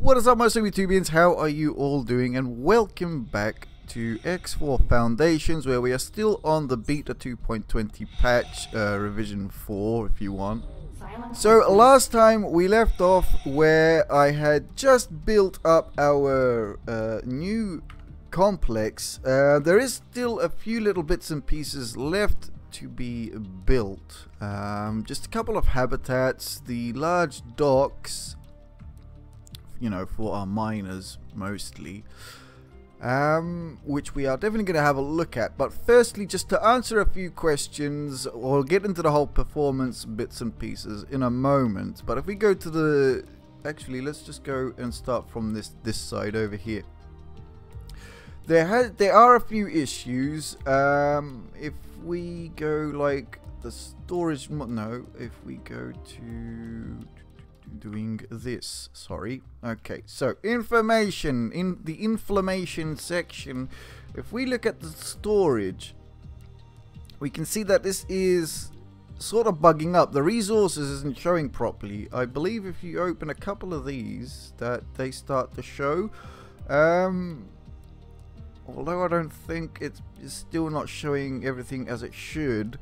What is up, my YouTubians? How are you all doing? And welcome back to X4 Foundations, where we are still on the beta 2.20 patch, revision 4 if you want. So last time we left off where I had just built up our new complex. There is still a few little bits and pieces left to be built. Just a couple of habitats, the large docks, you know, for our miners mostly, which we are definitely going to have a look at. But firstly, just to answer a few questions, we'll get into the whole performance bits and pieces in a moment. But if we go to the, actually let's just go and start from this side over here. There are a few issues. If we go like the storage, no, if we go to doing this, sorry, okay, so information in the inflammation section. If we look at the storage, we can see that this is sort of bugging up. The resources isn't showing properly. I believe if you open a couple of these that they start to show, although I don't think it's still not showing everything as it should.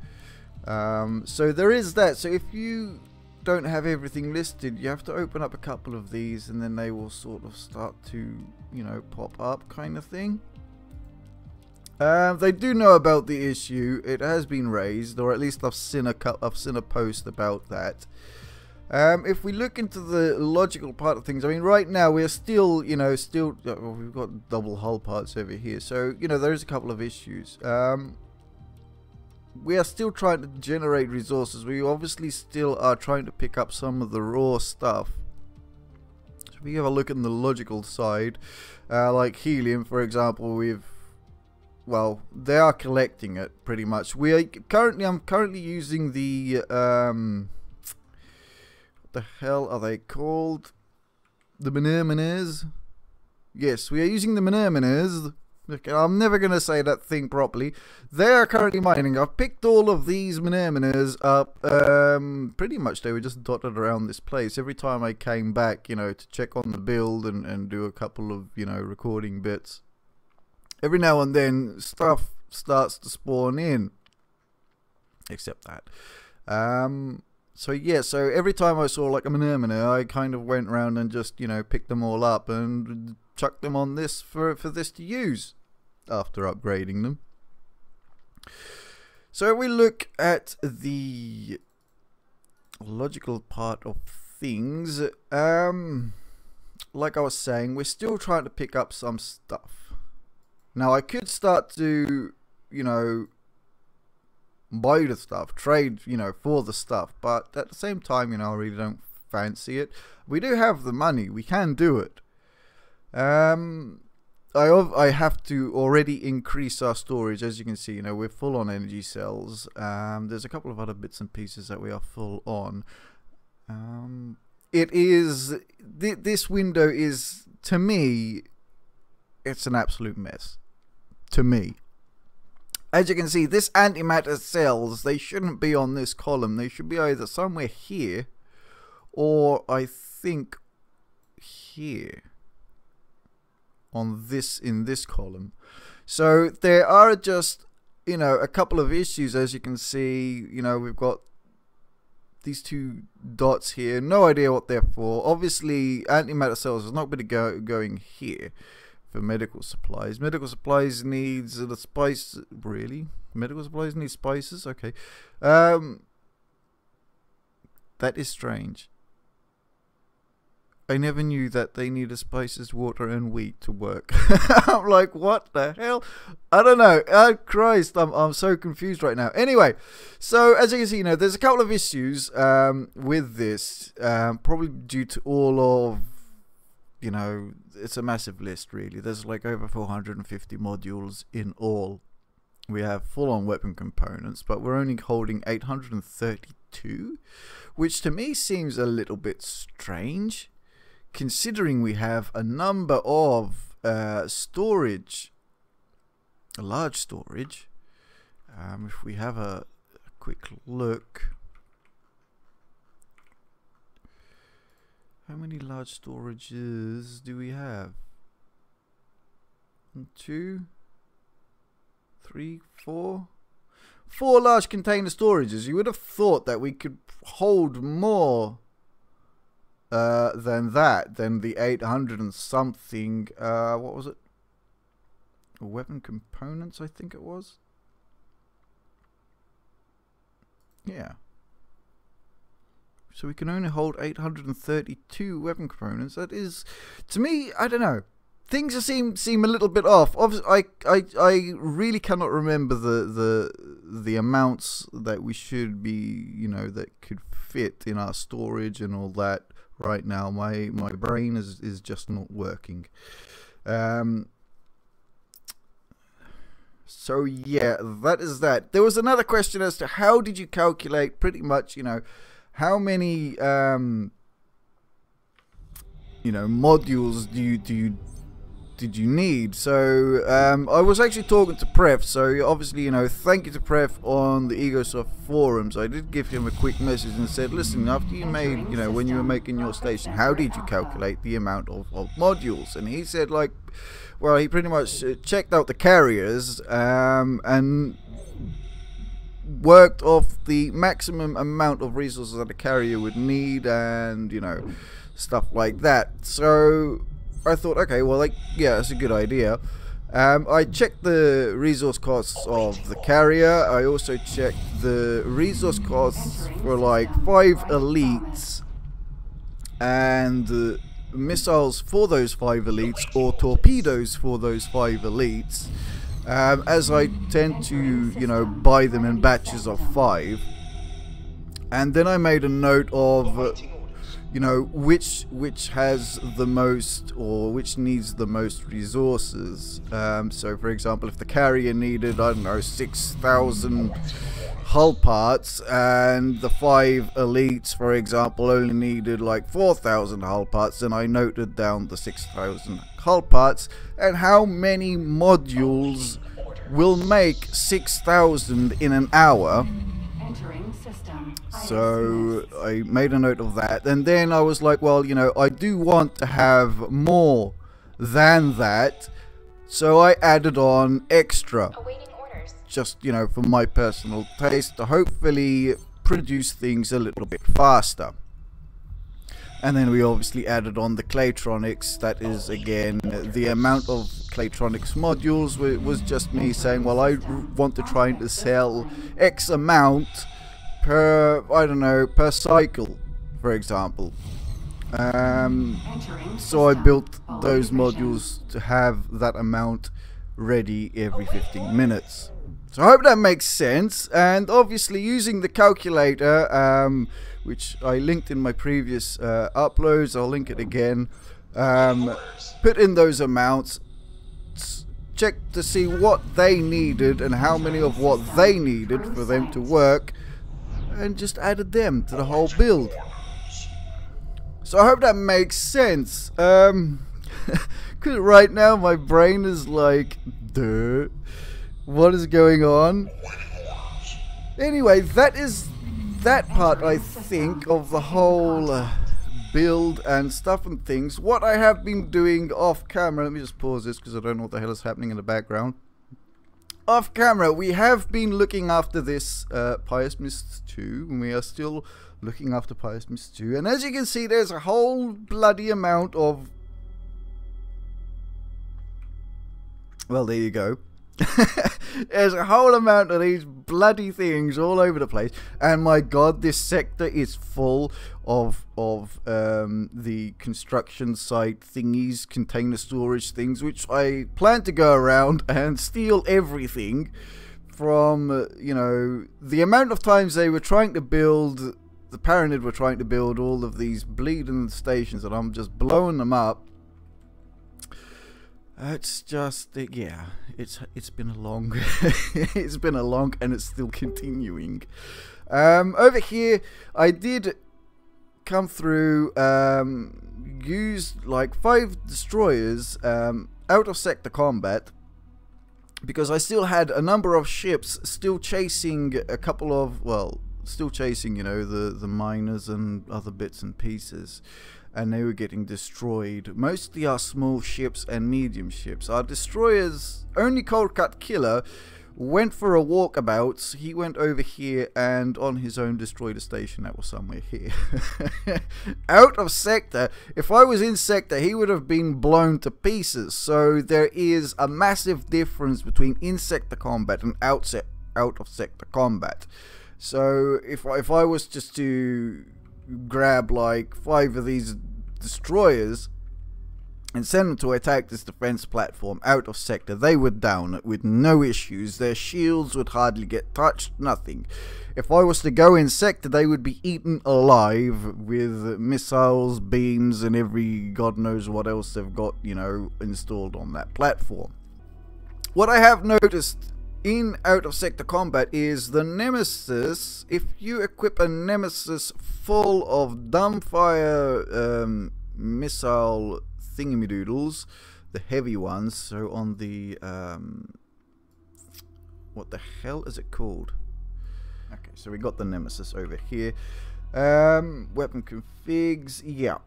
So there is that. So if you don't have everything listed, you have to open up a couple of these and then they will sort of start to, you know, pop up kind of thing. They do know about the issue. It has been raised, or at least I've seen a post about that. If we look into the logical part of things, I mean, right now we're still, you know, well, we've got double hull parts over here, so, you know, there's a couple of issues. We are still trying to generate resources. We obviously still are trying to pick up some of the raw stuff. So if we have a look at the logical side, like helium, for example, well, they are collecting it pretty much. I'm currently using the what the hell are they called? The Minerminers. Yes, we are using the Minerminers. Okay, I'm never going to say that thing properly. They are currently mining. I've picked all of these Minerminers up. Pretty much they were just dotted around this place. Every time I came back, you know, to check on the build and do a couple of, you know, recording bits, every now and then stuff starts to spawn in. Except that. So yeah, so every time I saw like a Minerminer, I kind of went around and just, you know, picked them all up and chuck them on this for this to use after upgrading them. So we look at the logical part of things. Like I was saying, we're still trying to pick up some stuff. Now I could start to, you know, buy the stuff, trade, you know, for the stuff, but at the same time, you know, I really don't fancy it. We do have the money, we can do it. I have to already increase our storage. As you can see, you know, we're full on energy cells. There's a couple of other bits and pieces that we are full on. It is this window is, to me, it's an absolute mess. To me, as you can see, this antimatter cells, they shouldn't be on this column. They should be either somewhere here, or I think here. On this, in this column. So there are just, you know, a couple of issues. As you can see, you know, we've got these two dots here, no idea what they're for. Obviously antimatter cells is not going to going here for medical supplies. Medical supplies needs the spice, really? Medical supplies need spices? Okay. That is strange. I never knew that they needed spices, water, and wheat to work. I'm like, what the hell? I don't know. Oh, Christ, I'm so confused right now. Anyway, so as you can see, you know, there's a couple of issues with this. Probably due to all of, you know, it's a massive list, really. There's like over 450 modules in all. We have full-on weapon components, but we're only holding 832, which to me seems a little bit strange, considering we have a number of storage, a large storage. If we have a quick look, How many large storages do we have? 1, 2, 3, 4. 4 large container storages. You would have thought that we could hold more than that, than the 800 and something. What was it? Weapon components, I think it was. Yeah. So we can only hold 832 weapon components. That is, to me, I don't know. Things seem a little bit off. Obviously, I really cannot remember the amounts that we should be, you know, that could fit in our storage and all that. Right now, my brain is just not working. So yeah, that is that. There was another question as to how did you calculate pretty much, you know, how many modules did you need? So I was actually talking to Pref, so obviously, you know, thank you to Pref on the Egosoft forums. I did give him a quick message and said, listen, after you made, you know, when you were making your station, how did you calculate the amount of modules? And he said, like, well, he pretty much checked out the carriers and worked off the maximum amount of resources that a carrier would need, and, you know, stuff like that. So I thought, okay, well, like, yeah, that's a good idea. I checked the resource costs of the carrier. I also checked the resource costs for like 5 elites and missiles for those 5 elites, or torpedoes for those 5 elites, as I tend to, you know, buy them in batches of 5. And then I made a note of you know, which has the most, or which needs the most resources. So for example, if the carrier needed, I don't know, 6,000 hull parts, and the 5 elites, for example, only needed like 4,000 hull parts, then I noted down the 6,000 hull parts and how many modules will make 6,000 in an hour. So I made a note of that, and then I was like, well, you know, I do want to have more than that, so I added on extra, just, you know, for my personal taste, to hopefully produce things a little bit faster. And then we obviously added on the Claytronics. That is, again, the amount of Claytronics modules was just me saying, well, I want to try to sell X amount per, I don't know, per cycle, for example. So I built those modules to have that amount ready every 15 minutes. So I hope that makes sense. And obviously using the calculator, which I linked in my previous uploads, I'll link it again, put in those amounts, check to see what they needed and how many of what they needed for them to work, and just added them to the whole build. So I hope that makes sense. Cause right now my brain is like, duh, what is going on? Anyway, that is that part, I think, of the whole build and stuff and things. What I have been doing off camera, let me just pause this because I don't know what the hell is happening in the background. Off camera, we have been looking after this Pious Mist 2, and we are still looking after Pious Mist 2. And as you can see, there's a whole bloody amount of... Well, there you go. There's a whole amount of these bloody things all over the place, and my god, this sector is full of the construction site thingies, container storage things, which I plan to go around and steal everything from. You know, the amount of times they were trying to build, the Paranid were trying to build all of these bleeding stations, and I'm just blowing them up. It's just, yeah, it's been a long, it's been a long, and it's still continuing. Over here, I did come through, used like 5 destroyers out of sector combat, because I still had a number of ships still chasing a couple of, well, still chasing, you know, the miners and other bits and pieces. and they were getting destroyed. Mostly our small ships and medium ships. Our destroyers, only Cold Cut Killer went for a walkabout. He went over here and on his own destroyed a station that was somewhere here. Out of sector. If I was in sector, he would have been blown to pieces. So there is a massive difference between in sector combat and out of sector combat. So if I was just to grab like 5 of these destroyers and send them to attack this defense platform out of sector, they would down with no issues. Their shields would hardly get touched, nothing. If I was to go in sector, they would be eaten alive with missiles, beams, and every god knows what else they've got, you know, installed on that platform. What I have noticed in out of sector combat is the Nemesis. If you equip a Nemesis full of dumbfire missile thingamadoodles, the heavy ones, so on the what the hell is it called? Okay, so we got the Nemesis over here. Weapon configs, yeah.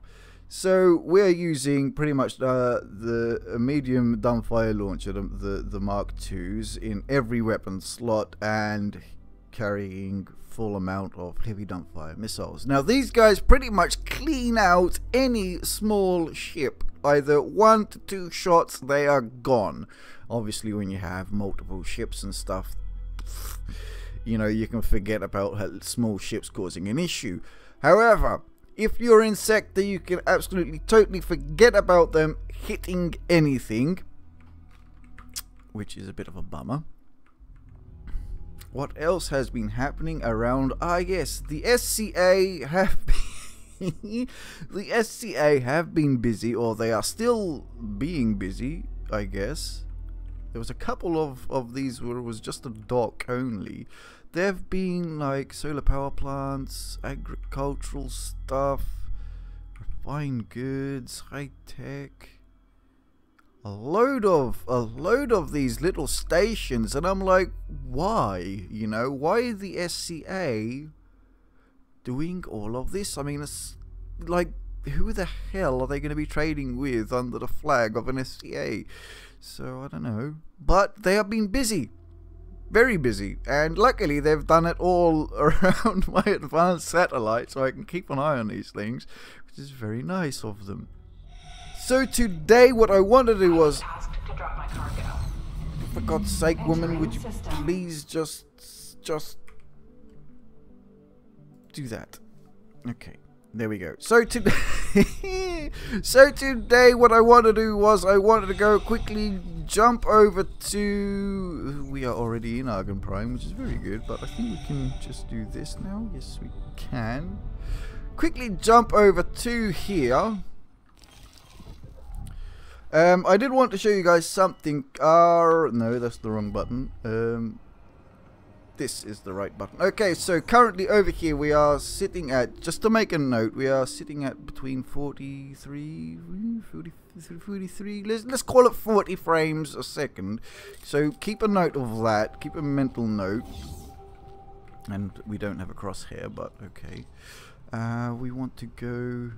So we're using pretty much the medium dumbfire launcher, the Mark IIs, in every weapon slot and carrying full amount of heavy dumbfire missiles. Now these guys pretty much clean out any small ship. Either 1 to 2 shots, they are gone. Obviously when you have multiple ships and stuff, you know, you can forget about small ships causing an issue. However, if you're in sector, you can absolutely totally forget about them hitting anything, which is a bit of a bummer. What else has been happening around? Ah yes, the SCA have been the SCA have been busy, or they are still being busy, I guess. There was a couple of these where it was just a dock only. There have been like solar power plants, agricultural stuff, refined goods, high tech. A load of these little stations, and I'm like, why? You know, why the SCA doing all of this? I mean, it's like, who the hell are they going to be trading with under the flag of an SCA? So I don't know, but they have been busy, very busy, and luckily they've done it all around my advanced satellite, so I can keep an eye on these things, which is very nice of them. So today what I wanted to do was, for God's sake, woman, would you please just do that? Okay, there we go. So today, what I want to do was I wanted to go quickly jump over to. We are already in Argon Prime, which is very good, but I think we can just do this now. Yes, we can. Quickly jump over to here. I did want to show you guys something. No, that's the wrong button. This is the right button. Okay, so currently over here we are sitting at, just to make a note, we are sitting at between 43, let's call it 40 frames a second. So keep a note of that, keep a mental note. And we don't have a crosshair, but okay. We want to go.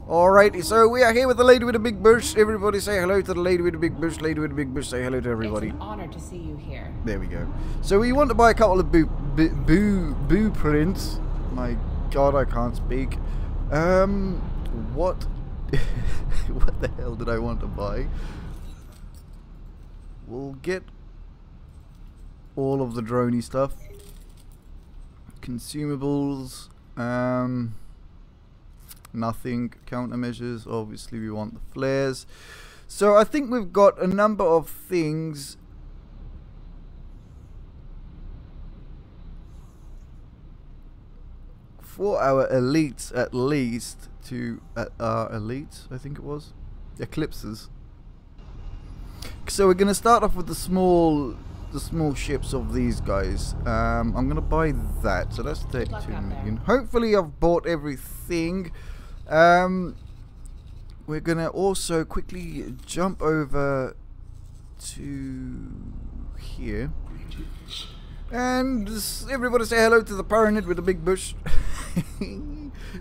Alrighty, so we are here with the lady with the big bush. Everybody say hello to the lady with the big bush. Lady with the big bush, say hello to everybody. It's an honor to see you here. There we go. So we want to buy a couple of boo prints. My God, I can't speak. What? What the hell did I want to buy? We'll get all of the droney stuff. Consumables. Nothing. Countermeasures. Obviously, we want the flares. So I think we've got a number of things. For our elites, at least, to our elites, I think it was, eclipses. So we're gonna start off with the small ships of these guys. I'm gonna buy that. So that's 32 million. Hopefully, I've bought everything. We're gonna also quickly jump over to here. And everybody say hello to the Pyramid with the big bush.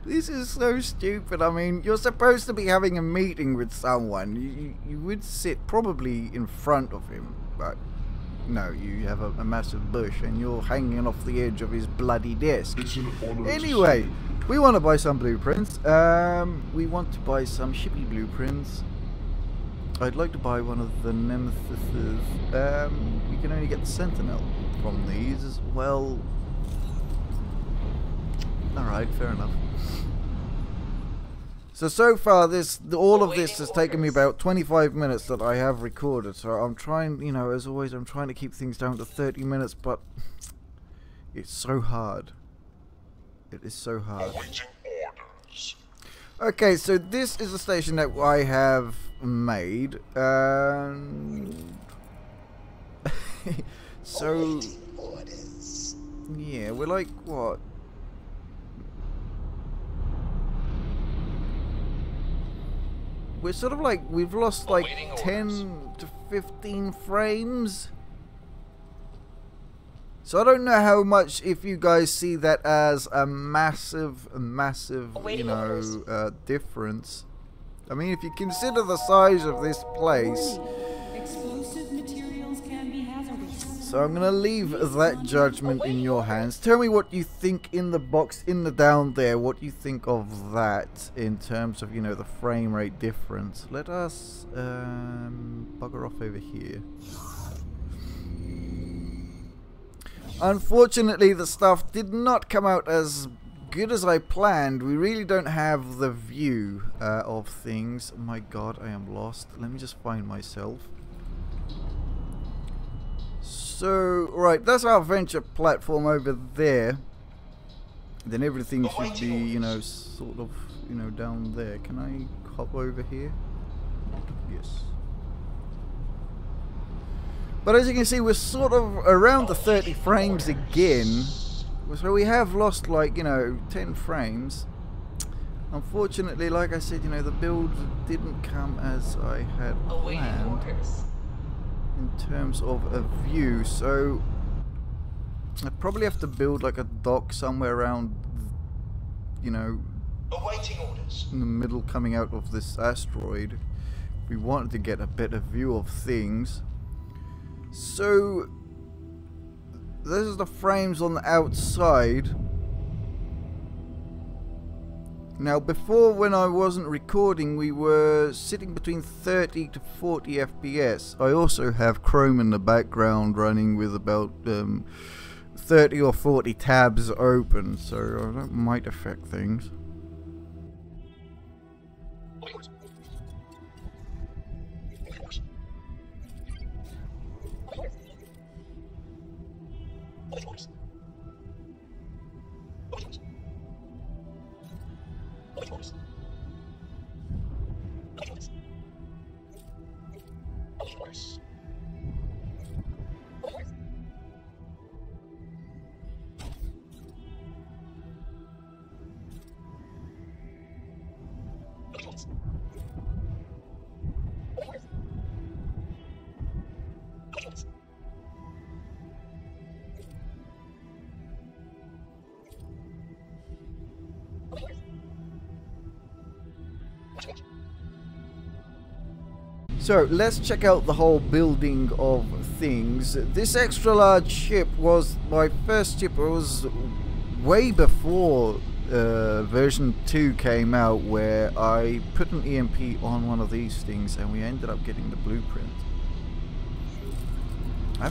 This is so stupid. I mean, you're supposed to be having a meeting with someone. You would sit probably in front of him, but no, you have a massive bush and you're hanging off the edge of his bloody desk. Anyway, we want to buy some blueprints. We want to buy some shippy blueprints. I'd like to buy one of the Nemesises. We can only get the Sentinel from these as well. Alright, fair enough. So far, all of this has taken me about 25 minutes that I have recorded. So I'm trying, you know, as always, I'm trying to keep things down to 30 minutes, but it's so hard. It is so hard. Okay, so this is the station that I have made. So, yeah, we're like, what? We're sort of like, we've lost like 10 to 15 frames. So I don't know how much, if you guys see that as a massive, you know, difference. I mean, if you consider the size of this place. Explosive materials can be hazardous. So I'm going to leave that judgment in your hands. Tell me what you think in the box, in the down there, what you think of that in terms of, you know, the frame rate difference. Let us bugger off over here. Unfortunately, the stuff did not come out as good as I planned. We really don't have the view of things. My god, I am lost. Let me just find myself. So, right, that's our venture platform over there. Then everything should be, you know, sort of, you know, down there. Can I hop over here? Yes. But as you can see, we're sort of around the 30 frames again. So we have lost, like, you know, 10 frames. Unfortunately, like I said, you know, the build didn't come as I had planned in terms of a view. So I probably have to build like a dock somewhere around, you know, awaiting orders in the middle, coming out of this asteroid. If we wanted to get a better view of things. So those are the frames on the outside. Now before, when I wasn't recording, we were sitting between 30 to 40 FPS. I also have Chrome in the background running with about 30 or 40 tabs open, so that might affect things. So let's check out the whole building of things. This extra large ship was my first ship. It was way before version 2 came out, where I put an EMP on one of these things and we ended up getting the blueprint. I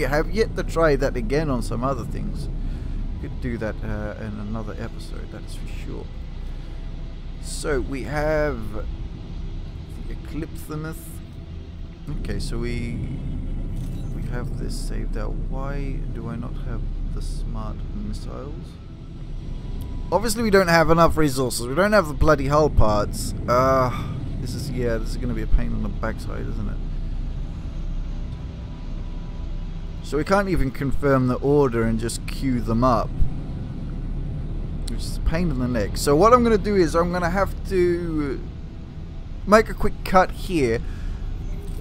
have yet to try that again on some other things. Could do that in another episode, that's for sure. So we have Eclipsometh. Okay, so we have this saved out. Why do I not have the smart missiles? Obviously we don't have enough resources. We don't have the bloody hull parts. This is going to be a pain on the backside, isn't it? So we can't even confirm the order and just queue them up, which is a pain in the neck. So what I'm going to do is I'm going to have to make a quick cut here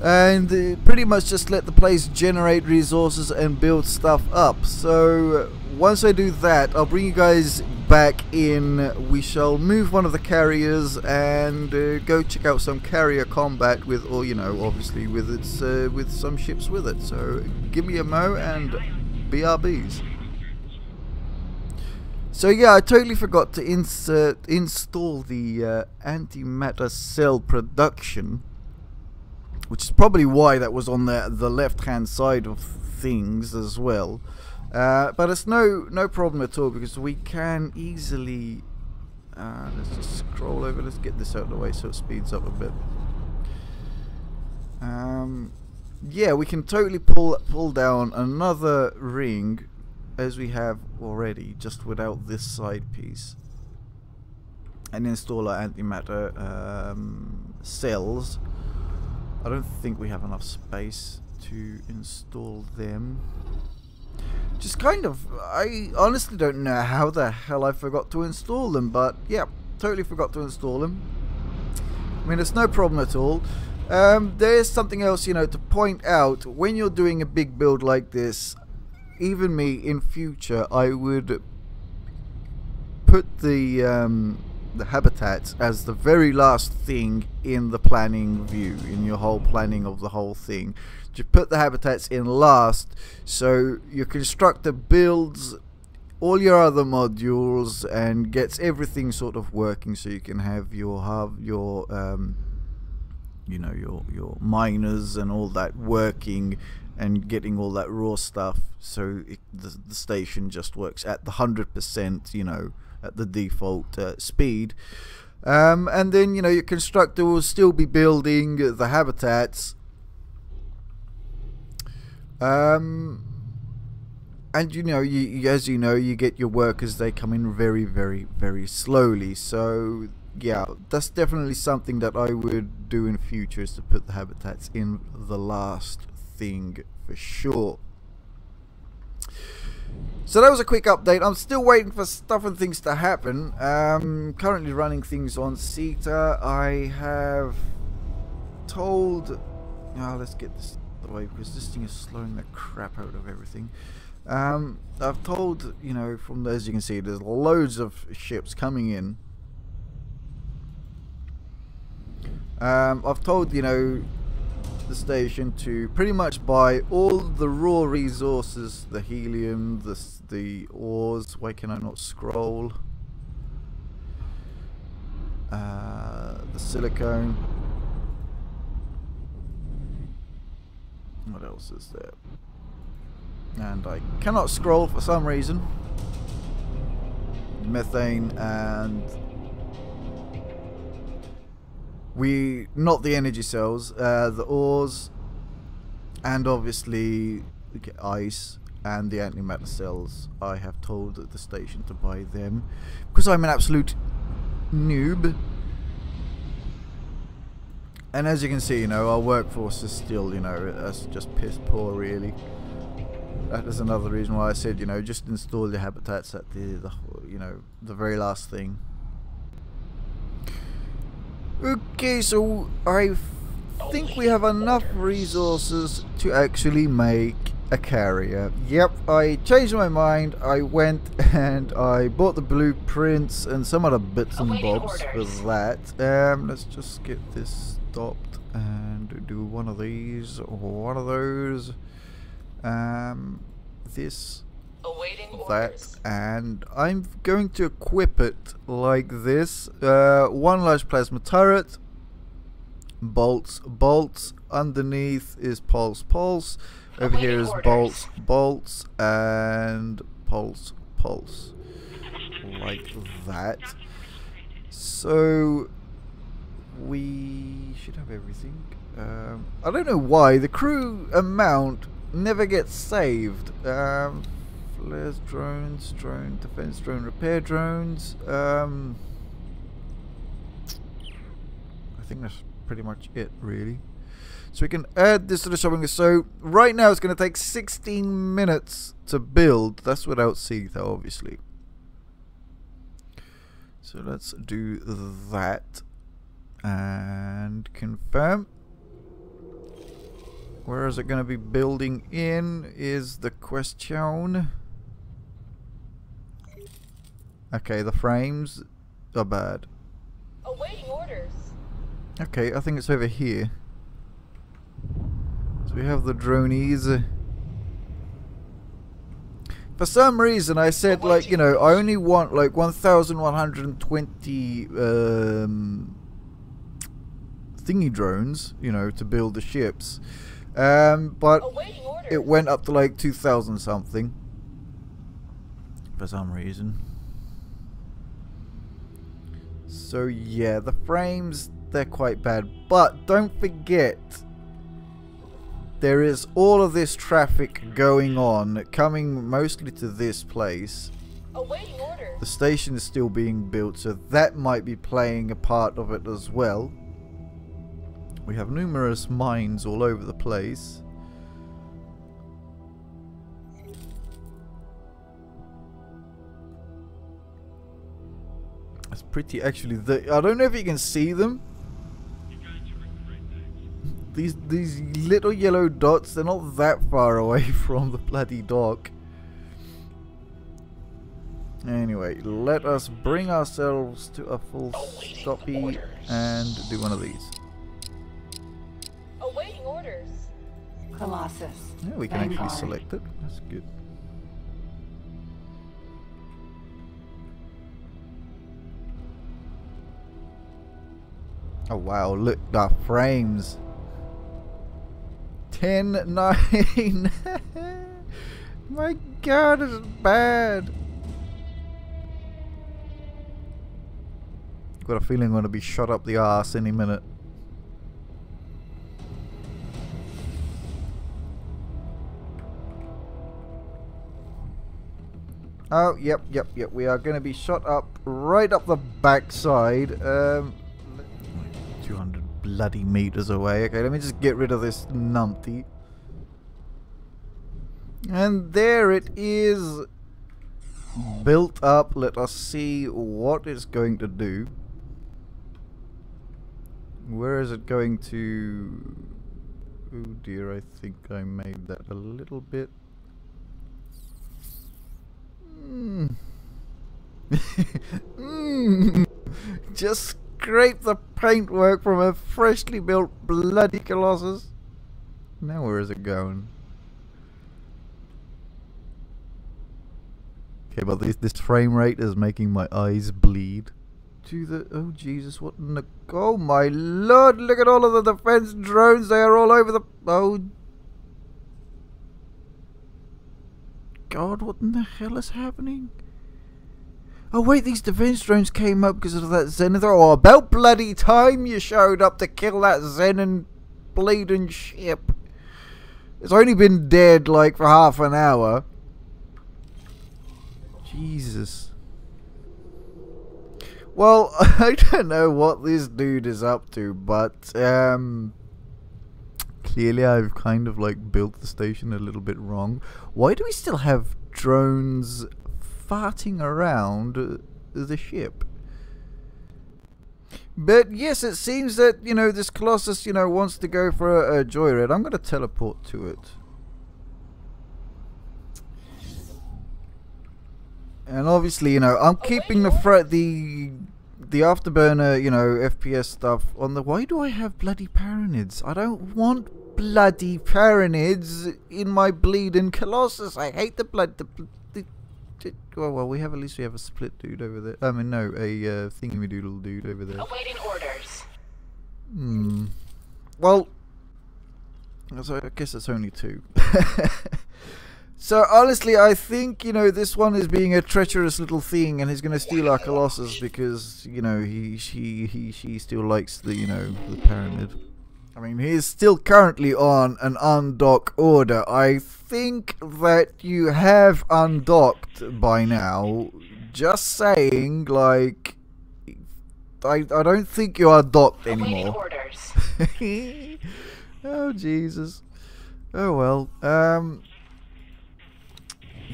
and pretty much just let the place generate resources and build stuff up. So once I do that, I'll bring you guys back in, we shall move one of the carriers and go check out some carrier combat with, or you know, obviously with its with some ships with it. So give me a mo and BRBs. So yeah, I totally forgot to install the antimatter cell production, which is probably why that was on the left hand side of things as well. But it's no problem at all, because we can easily let's just scroll over, let's get this out of the way so it speeds up a bit. Yeah, we can totally pull down another ring as we have already, just without this side piece, and install our antimatter cells. I don't think we have enough space to install them. Just kind of, I honestly don't know how the hell I forgot to install them, but yeah, totally forgot to install them. I mean, it's no problem at all. There's something else, you know, to point out. When you're doing a big build like this, even me in future, I would put the habitats as the very last thing in the planning view, in your whole planning of the whole thing. You put the habitats in last, so your constructor builds all your other modules and gets everything sort of working, so you can have your you know, your miners and all that working and getting all that raw stuff, so the station just works at the 100%, you know, at the default speed. And then, you know, your constructor will still be building the habitats, and you know, as you know, you get your workers, they come in very, very, very slowly. So yeah, that's definitely something that I would do in future, is to put the habitats in the last thing for sure. So that was a quick update. I'm still waiting for stuff and things to happen. Currently running things on CETA. I have told, let's get this away, because this thing is slowing the crap out of everything. I've told, you know, from as you can see, there's loads of ships coming in. I've told, you know, the station to pretty much buy all the raw resources, the helium, the ores. Why can I not scroll? The silicone. What else is there? And I cannot scroll for some reason. Methane, and not the energy cells, the ores, and obviously we get ice and the antimatter cells. I have told the station to buy them because I'm an absolute noob. And as you can see, you know, our workforce is still, you know, that's just piss poor really. That is another reason why I said, you know, just install the habitats at the you know, the very last thing. Okay, so I think we have enough resources to actually make a carrier. Yep, I changed my mind. I went and I bought the blueprints and some other bits and bobs for that. Let's just get this stopped and do one of these or one of those. This, that, and I'm going to equip it like this. One large plasma turret, bolts, underneath is pulse, over here is bolts, and pulse, like that. So we should have everything. I don't know why the crew amount never gets saved. Flares, drones, defense drone, repair drones. I think that's pretty much it really. So we can add this to the shopping list. So right now it's going to take 16 minutes to build. That's without CETA obviously. So let's do that and confirm. Where is it going to be building in is the question. Okay, the frames are bad. Awaiting orders. Okay, I think it's over here. So we have the dronies. For some reason I said, like, you know, I only want like 1,120 thingy drones, you know, to build the ships. But it went up to like 2,000 something. For some reason. So yeah, the frames, they're quite bad. But don't forget, there is all of this traffic going on, coming mostly to this place. Awaiting orders. The station is still being built, so that might be playing a part of it as well. We have numerous mines all over the place. It's pretty, actually. I don't know if you can see them. These little yellow dots, they're not that far away from the bloody dock. Anyway, let us bring ourselves to a full stoppy and do one of these. Awaiting orders. Colossus. Yeah, we can actually select it. That's good. Oh wow, look, the frames. 10-9. My god, it's bad. Got a feeling I'm going to be shot up the arse any minute. Oh, yep. We are going to be shot up right up the backside. 200 bloody meters away. Okay, let me just get rid of this numpty. And there it is, built up. Let us see what it's going to do. Where is it going to? Oh dear, I think I made that a little bit. Just scrape the paintwork from a freshly built bloody Colossus. Now where is it going? Okay, but this frame rate is making my eyes bleed. To the, oh Jesus, what in the, oh my lord, look at all of the defense drones, they are all over the, oh God, what in the hell is happening? Oh wait, these defense drones came up because of that Zenith. Oh, about bloody time you showed up to kill that Zen bleeding ship. It's only been dead like for half an hour. Jesus. Well, I don't know what this dude is up to, but clearly I've kind of like built the station a little bit wrong. Why do we still have drones farting around the ship? But yes, it seems that, you know, this Colossus, you know, wants to go for a joyride. I'm going to teleport to it. And obviously, you know, I'm keeping the afterburner, you know, FPS stuff on the... Why do I have bloody Paranids? I don't want bloody Paranids in my bleeding Colossus. I hate the blood. Well, we have, at least we have a split dude over there. I mean, no, a thingy-doodle dude over there. Awaiting orders. Well, so I guess it's only two. So honestly, I think, you know, this one is being a treacherous little thing, and he's going to steal our Colossus because, you know, she still likes the, you know, the Paranid. I mean, he is still currently on an undock order. I think that you have undocked by now. Just saying, like, I don't think you are docked anymore. Orders. Oh Jesus. Oh well.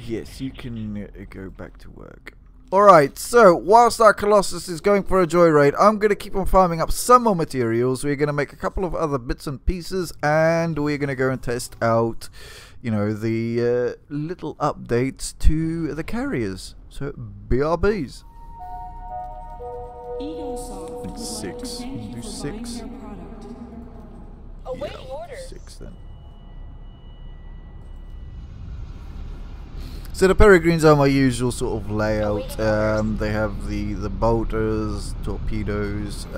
Yes, you can go back to work. Alright, so whilst our Colossus is going for a joyride, I'm going to keep on farming up some more materials. We're going to make a couple of other bits and pieces, and we're going to go and test out, you know, the little updates to the carriers. So BRBs. EgoSoft would like to Six. thank you Do for six. buying their product. Awaiting orders. 6 then. So the Peregrines are my usual sort of layout. They have the bolters, torpedoes,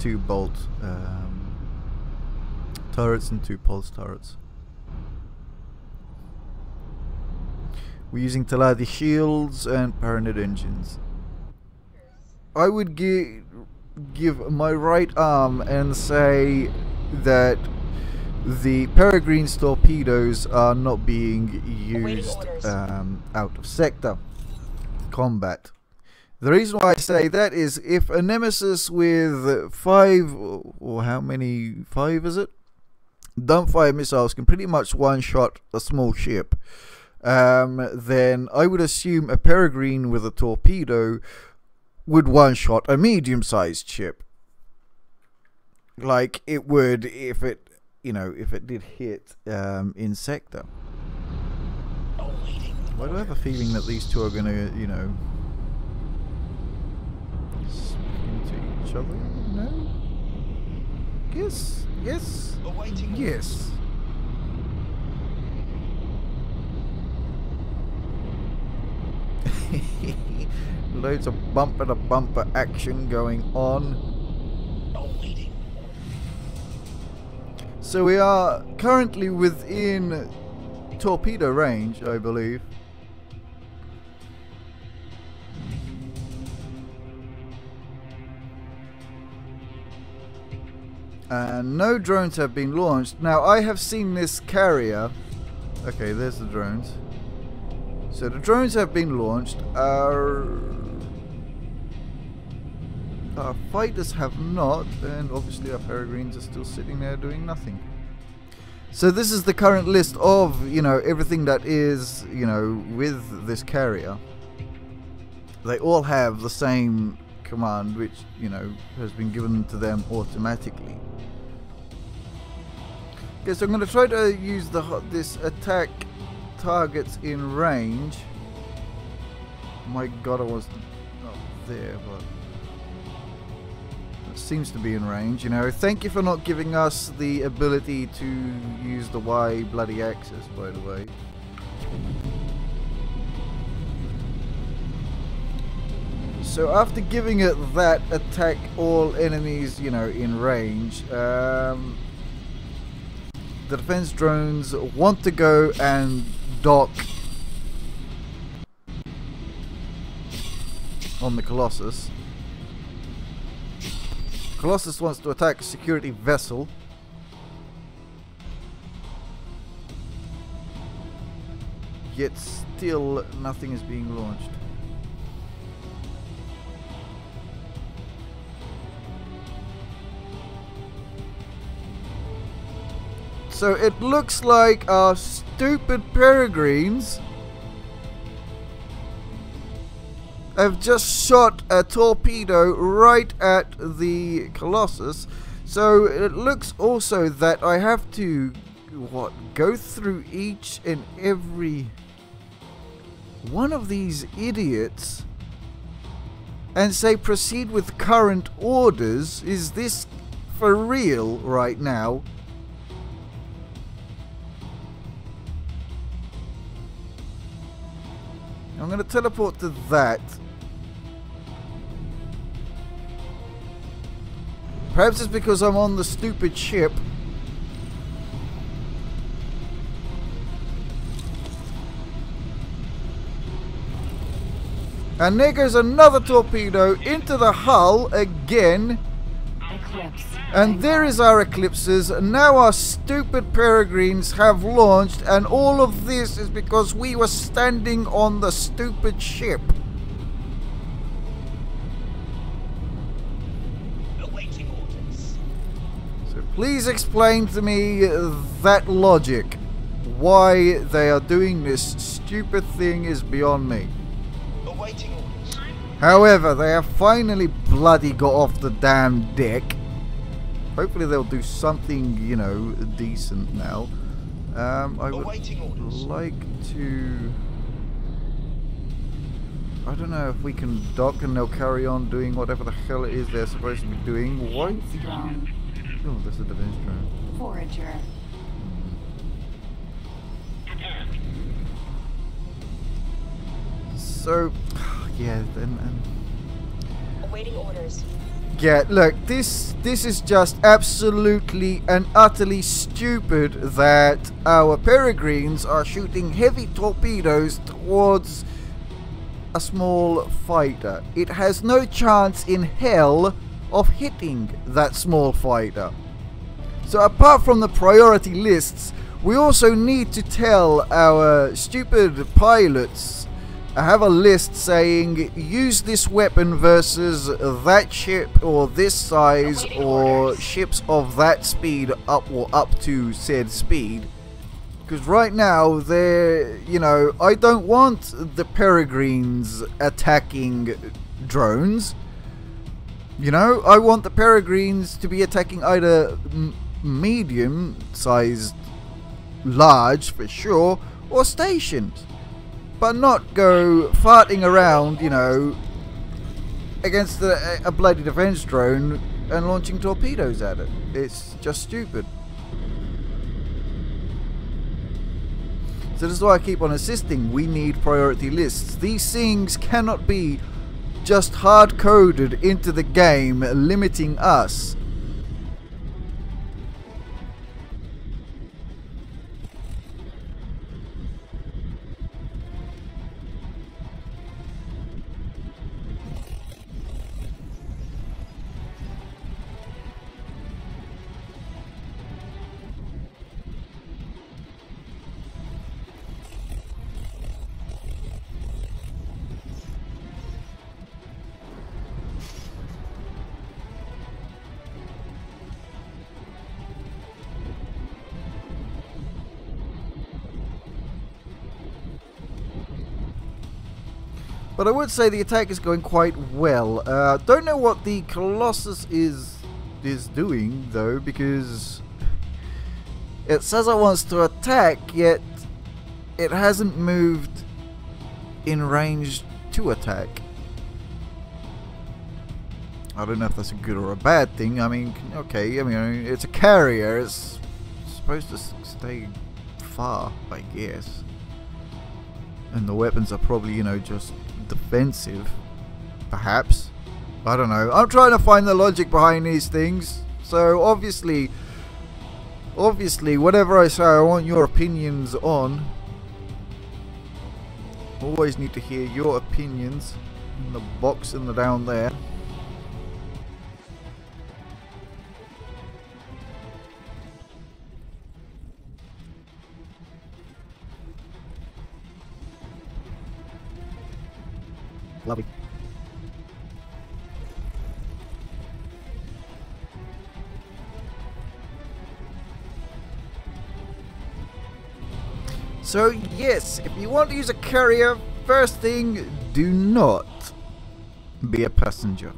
2 bolt turrets and 2 pulse turrets. We're using Taladi shields and Paranid engines. I would give my right arm and say that the Peregrine's torpedoes are not being used out of sector combat. The reason why I say that is if a Nemesis with 5 or how many, 5 is it? Dumbfire missiles can pretty much one-shot a small ship, then I would assume a Peregrine with a torpedo would one-shot a medium-sized ship. Like it would if it, you know, if it did hit in sector. Why do I have a feeling that these two are gonna, you know, smack into each other? No? Yes? Yes? Yes. Loads of bumper to bumper action going on. So we are currently within torpedo range, I believe. And no drones have been launched. Now I have seen this carrier. Okay, there's the drones. So the drones have been launched. Our fighters have not, and obviously our Peregrines are still sitting there doing nothing. So this is the current list of, you know, everything that is, you know, with this carrier. They all have the same command, which, you know, has been given to them automatically. Okay, so I'm going to try to use this attack targets in range. My god, I was not there, but it seems to be in range. You know, thank you for not giving us the ability to use the Y bloody axis, by the way. So after giving it that attack all enemies, you know, in range, the defense drones want to go and dock on the Colossus. Colossus wants to attack a security vessel. Yet still nothing is being launched. So it looks like our stupid Peregrines have just shot a torpedo right at the Colossus. So it looks also that I have to, what, go through each and every one of these idiots and say proceed with current orders. Is this for real right now? I'm going to teleport to that. Perhaps it's because I'm on the stupid ship. And there goes another torpedo into the hull again. Eclipse. And there is our eclipses. Now our stupid Peregrines have launched, and all of this is because we were standing on the stupid ship. Awaiting orders. So please explain to me that logic. Why they are doing this stupid thing is beyond me. Awaiting orders. However, they have finally bloody got off the damn deck. Hopefully they'll do something, you know, decent now. I would Awaiting orders. like to I don't know if we can dock and they'll carry on doing whatever the hell it is they're supposed to be doing. Why? Drone. Oh, that's a defense drone. Forager. So, yeah, then. Awaiting orders. Yeah, look, this is just absolutely and utterly stupid that our peregrines are shooting heavy torpedoes towards a small fighter. It has no chance in hell of hitting that small fighter. So apart from the priority lists, we also need to tell our stupid pilots, have a list saying use this weapon versus that ship or this size or ships of that speed up or up to said speed. Because right now they're, you know, I don't want the peregrines attacking drones. You know, I want the peregrines to be attacking either medium sized, large for sure, or stations. But not go farting around, you know, against a bloody defense drone and launching torpedoes at it. It's just stupid. So this is why I keep on insisting we need priority lists. These things cannot be just hard-coded into the game, limiting us. But I would say the attack is going quite well. Don't know what the Colossus is doing though, because it says it wants to attack, yet it hasn't moved in range to attack. I don't know if that's a good or a bad thing. I mean, okay, I mean, it's a carrier. It's supposed to stay far, I guess. And the weapons are probably, you know, just defensive, perhaps. I don't know. I'm trying to find the logic behind these things. So obviously, whatever I say, I want your opinions on. Always need to hear your opinions in the box in the down there. Lovely. So yes, if you want to use a carrier, first thing, do not be a passenger.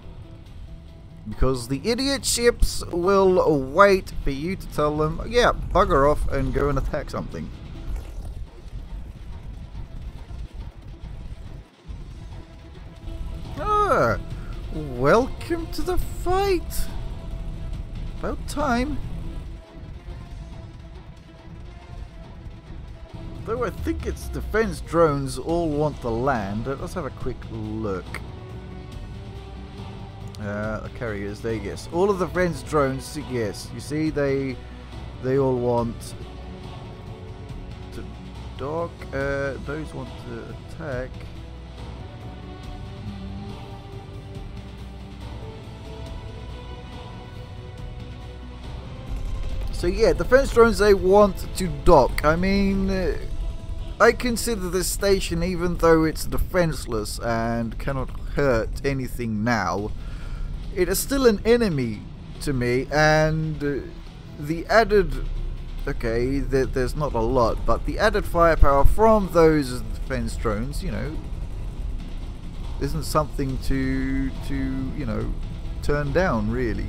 Because the idiot ships will wait for you to tell them, yeah, bugger off and go and attack something. Ah, welcome to the fight. About time. Though I think its defense drones all want to land. Let's have a quick look. The carriers, there, yes. All of the defense drones, yes. You see, they all want to dock. Those want to attack. So yeah, defense drones, they want to dock. I mean, I consider this station, even though it's defenseless and cannot hurt anything now, it is still an enemy to me, and the added, okay, there's not a lot, but the added firepower from those defense drones, you know, isn't something to you know, turn down, really.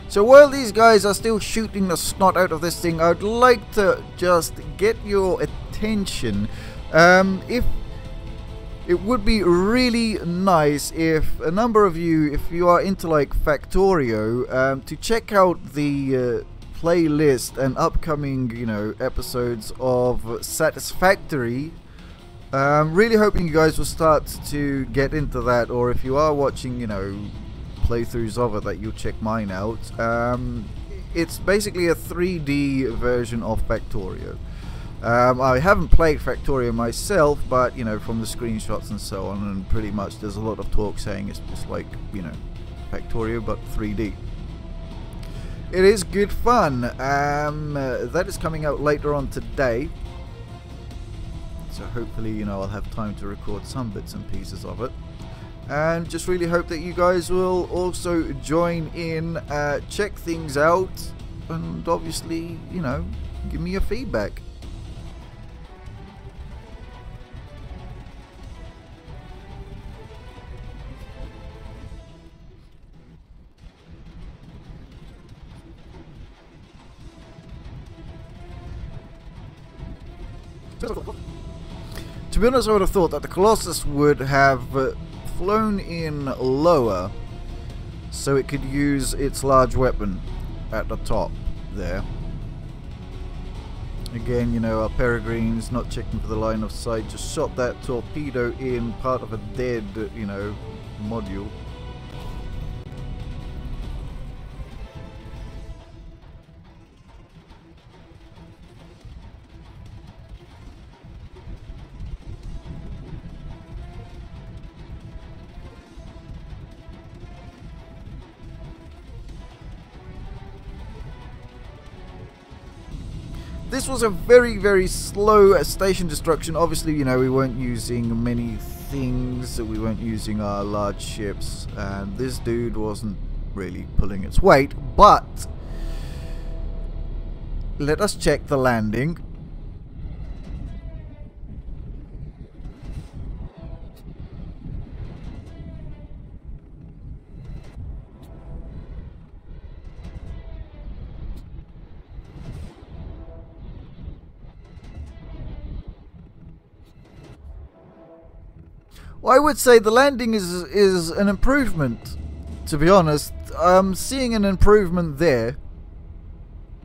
So while these guys are still shooting the snot out of this thing, I'd like to just get your attention. If it would be really nice if a number of you, if you are into like Factorio, to check out the playlist and upcoming, you know, episodes of Satisfactory. Really hoping you guys will start to get into that, or if you are watching, you know, playthroughs of it, that you'll check mine out. It's basically a 3D version of Factorio. I haven't played Factorio myself, but you know, from the screenshots and so on, and pretty much there's a lot of talk saying it's just like, you know, Factorio but 3D. It is good fun. That is coming out later on today, so hopefully, you know, I'll have time to record some bits and pieces of it. And just really hope that you guys will also join in, check things out, and obviously, you know, give me your feedback. To be honest, I would have thought that the Colossus would have flown in lower so it could use its large weapon at the top there. Again, you know, our Peregrines not checking for the line of sight, just shot that torpedo in part of a dead, you know, module. This was a very, very slow station destruction. Obviously, you know, we weren't using many things. We weren't using our large ships. And this dude wasn't really pulling its weight. But let us check the landing. Well, I would say the landing is an improvement, to be honest. Seeing an improvement there,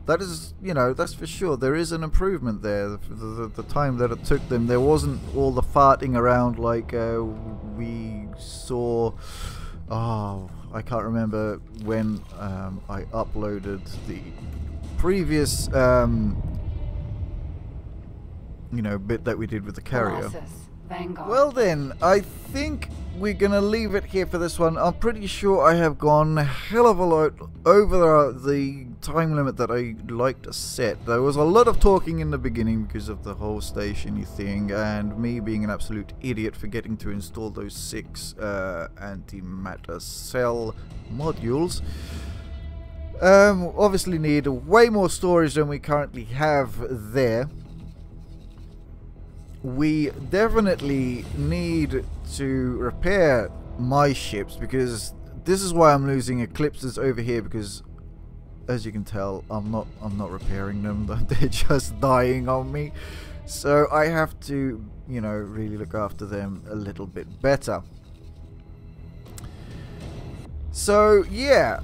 that is, you know, that's for sure. There is an improvement there. The time that it took them, there wasn't all the farting around like we saw. Oh, I can't remember when I uploaded the previous, you know, bit that we did with the carrier. Well then, I think we're gonna leave it here for this one. I'm pretty sure I have gone a hell of a lot over the time limit that I like to set. There was a lot of talking in the beginning because of the whole station-y thing, and me being an absolute idiot forgetting to install those 6 antimatter cell modules. Obviously need way more storage than we currently have there. We definitely need to repair my ships, because this is why I'm losing eclipses over here, because as you can tell, I'm not repairing them. They're just dying on me. So I have to, you know, really look after them a little bit better. So yeah,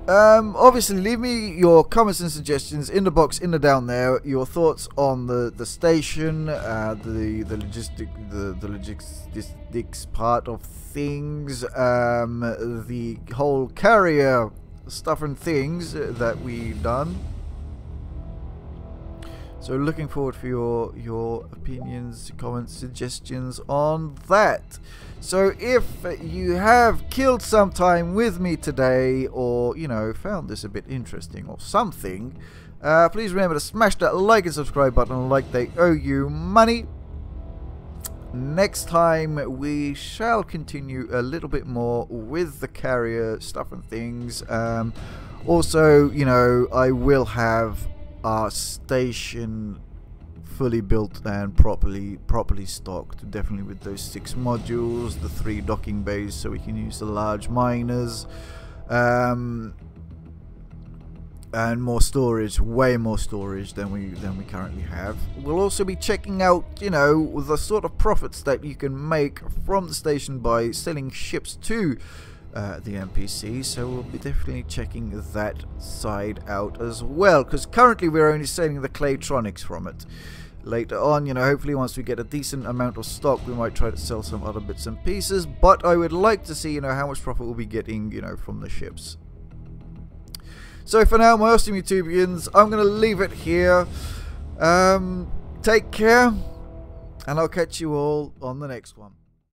obviously leave me your comments and suggestions in the box in the down there. Your thoughts on the station, the logistics part of things, the whole carrier stuff and things that we done. So looking forward for your opinions, comments, suggestions on that. So if you have killed some time with me today, or you know, found this a bit interesting or something, please remember to smash that like and subscribe button like they owe you money. Next time we shall continue a little bit more with the carrier stuff and things. Also, you know, I will have our station fully built and properly stocked, definitely with those 6 modules, the 3 docking bays so we can use the large miners, and more storage, way more storage than we currently have. We'll also be checking out, you know, the sort of profits that you can make from the station by selling ships to the NPC, so we'll be definitely checking that side out as well, because currently we're only selling the Claytronics from it. Later on, you know, hopefully once we get a decent amount of stock, we might try to sell some other bits and pieces, but I would like to see, you know, how much profit we'll be getting, you know, from the ships. So for now, my awesome YouTubians, I'm going to leave it here. Take care, and I'll catch you all on the next one.